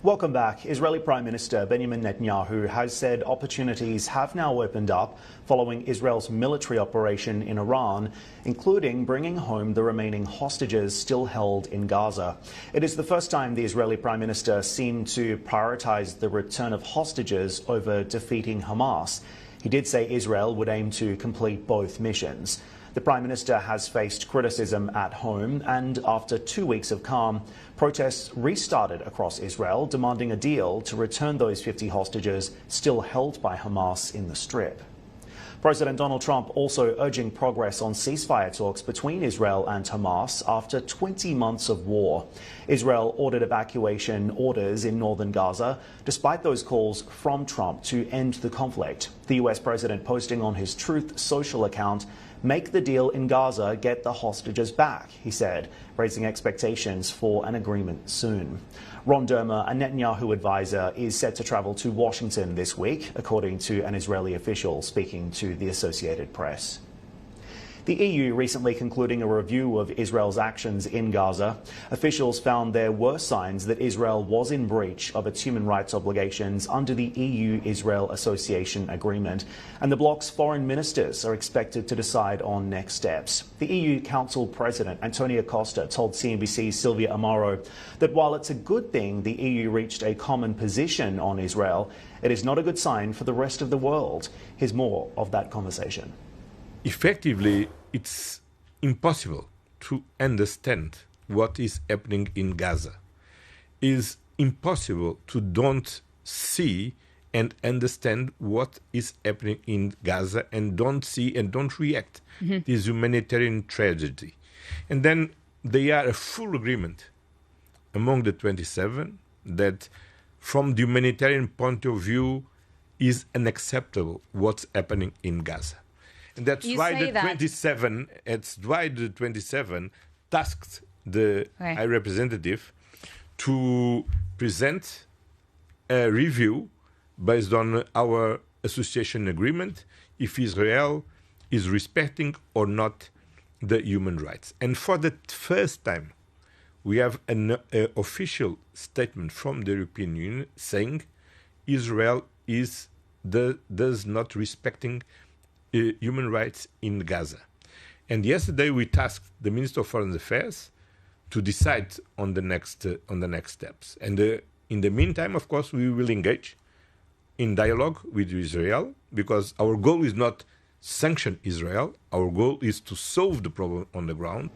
Welcome back. Israeli Prime Minister Benjamin Netanyahu has said opportunities have now opened up following Israel's military operation in Iran, including bringing home the remaining hostages still held in Gaza. It is the first time the Israeli Prime Minister seemed to prioritize the return of hostages over defeating Hamas. He did say Israel would aim to complete both missions. The Prime Minister has faced criticism at home, and after 2 weeks of calm, protests restarted across Israel, demanding a deal to return those 50 hostages still held by Hamas in the Strip. President Donald Trump also urging progress on ceasefire talks between Israel and Hamas after 20 months of war. Israel ordered evacuation orders in northern Gaza, despite those calls from Trump to end the conflict. The US president posting on his Truth Social account, "Make the deal in Gaza, get the hostages back," he said, raising expectations for an agreement soon. Ron Dermer, a Netanyahu advisor, is set to travel to Washington this week, according to an Israeli official speaking to the Associated Press. The EU recently concluding a review of Israel's actions in Gaza. Officials found there were signs that Israel was in breach of its human rights obligations under the EU-Israel Association Agreement, and the bloc's foreign ministers are expected to decide on next steps. The EU Council President António Costa told CNBC's Silvia Amaro that while it's a good thing the EU reached a common position on Israel, it is not a good sign for the rest of the world. Here's more of that conversation. Effectively, it's impossible to understand what is happening in Gaza. It's impossible to don't see and understand what is happening in Gaza and don't see and don't react to this humanitarian tragedy. And then there are a full agreement among the 27 that from the humanitarian point of view is unacceptable what's happening in Gaza. And that's why the 27 tasked the High Representative to present a review based on our association agreement if Israel is respecting or not the human rights. And for the first time, we have an official statement from the European Union saying Israel does not respecting human rights in Gaza. And yesterday we tasked the Minister of Foreign Affairs to decide on the next steps. And in the meantime, of course, we will engage in dialogue with Israel, because our goal is not sanction Israel. Our goal is to solve the problem on the ground.